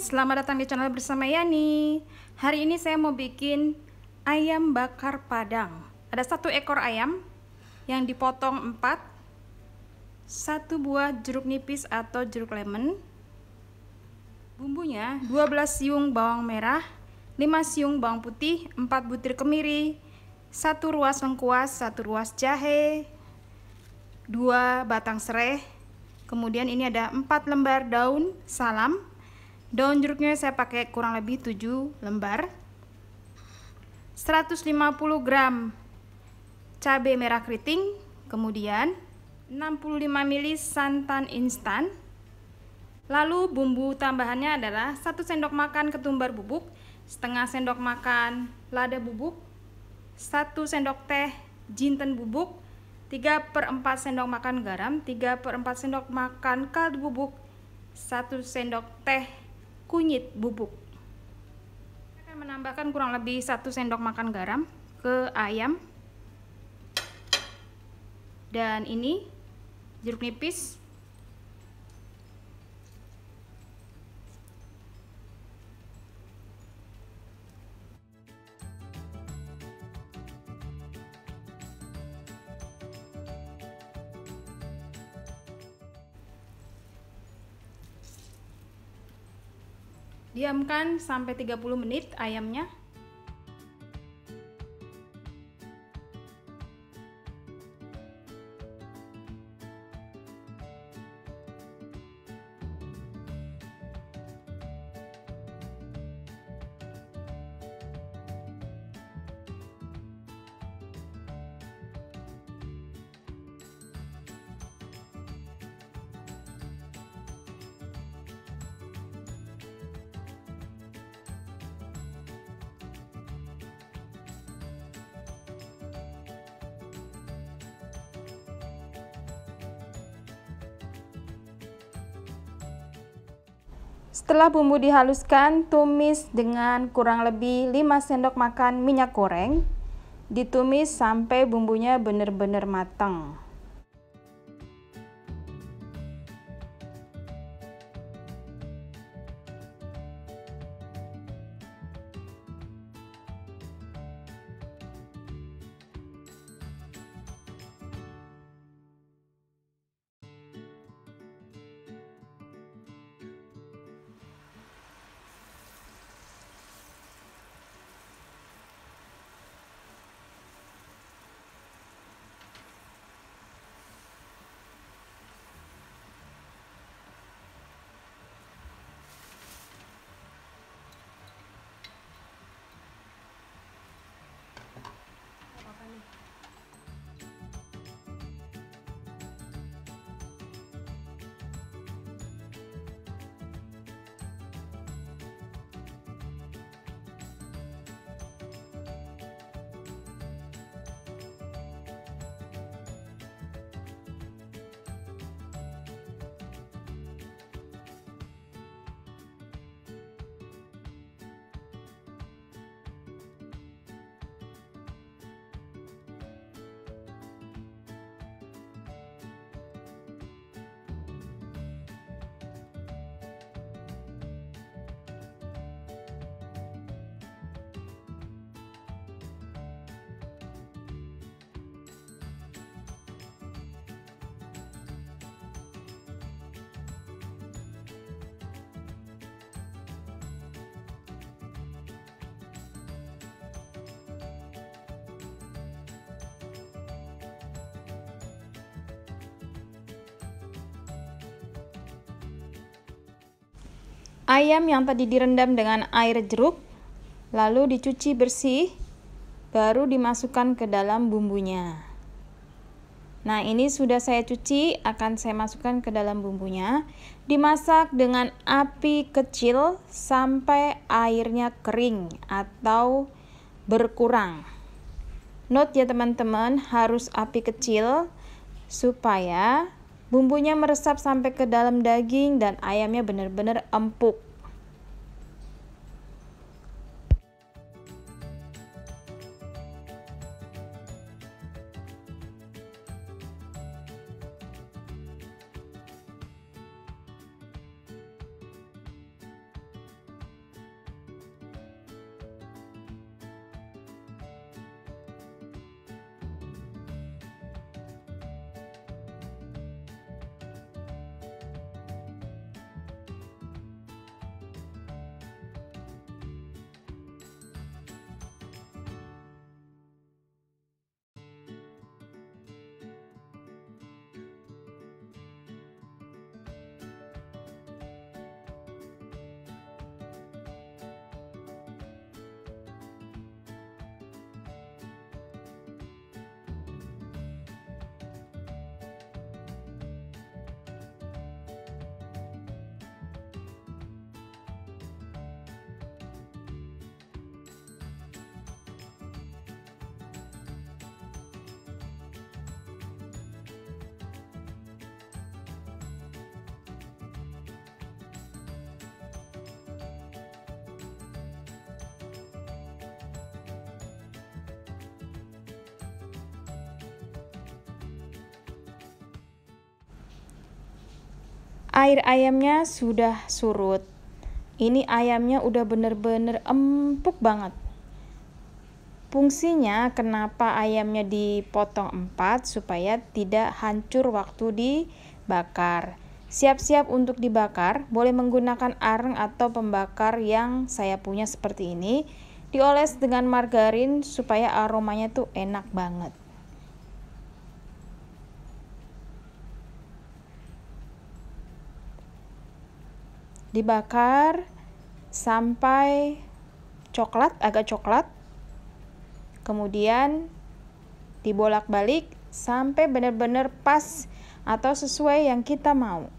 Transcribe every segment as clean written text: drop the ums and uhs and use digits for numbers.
selamat datang di channel bersama Yani. Hari ini saya mau bikin ayam bakar Padang. Ada 1 ekor ayam yang dipotong 4, 1 buah jeruk nipis atau jeruk lemon. Bumbunya 12 siung bawang merah, 5 siung bawang putih, 4 butir kemiri, 1 ruas lengkuas, 1 ruas jahe, 2 batang serai. Kemudian ini ada 4 lembar daun salam. Daun jeruknya saya pakai kurang lebih 7 lembar. 150 gram cabai merah keriting, kemudian 65 ml santan instan. Lalu bumbu tambahannya adalah 1 sendok makan ketumbar bubuk, setengah sendok makan lada bubuk, 1 sendok teh jinten bubuk, 3/4 sendok makan garam, 3/4 sendok makan kaldu bubuk, 1 sendok teh kunyit bubuk. Saya akan menambahkan kurang lebih 1 sendok makan garam ke ayam. Dan ini jeruk nipis. Diamkan sampai 30 menit ayamnya. Setelah bumbu dihaluskan, tumis dengan kurang lebih 5 sendok makan minyak goreng. Ditumis sampai bumbunya benar-benar matang. Ayam yang tadi direndam dengan air jeruk lalu dicuci bersih, baru dimasukkan ke dalam bumbunya. Nah, ini sudah saya cuci, akan saya masukkan ke dalam bumbunya. Dimasak dengan api kecil sampai airnya kering atau berkurang. Note ya teman-teman, harus api kecil supaya bumbunya meresap sampai ke dalam daging dan ayamnya benar-benar empuk. air ayamnya sudah surut. Ini ayamnya udah bener-bener empuk banget. Fungsinya kenapa ayamnya dipotong 4 supaya tidak hancur waktu dibakar. Siap-siap untuk dibakar, boleh menggunakan areng atau pembakar yang saya punya seperti ini. Dioles dengan margarin supaya aromanya tuh enak banget. Dibakar sampai agak coklat, kemudian dibolak-balik sampai benar-benar pas atau sesuai yang kita mau.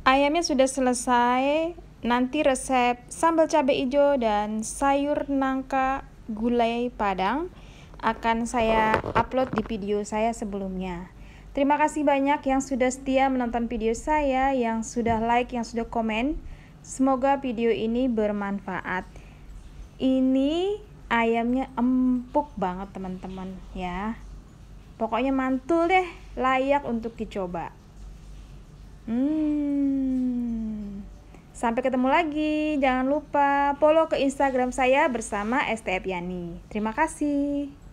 Ayamnya sudah selesai. Nanti resep sambal cabai hijau dan sayur nangka gulai padang akan saya upload di video saya sebelumnya. Terima kasih banyak yang sudah setia menonton video saya, yang sudah like, yang sudah komen. Semoga video ini bermanfaat. Ini ayamnya empuk banget teman-teman ya. Pokoknya mantul deh, layak untuk dicoba. Sampai ketemu lagi. Jangan lupa follow ke Instagram saya bersama STF Yani. Terima kasih.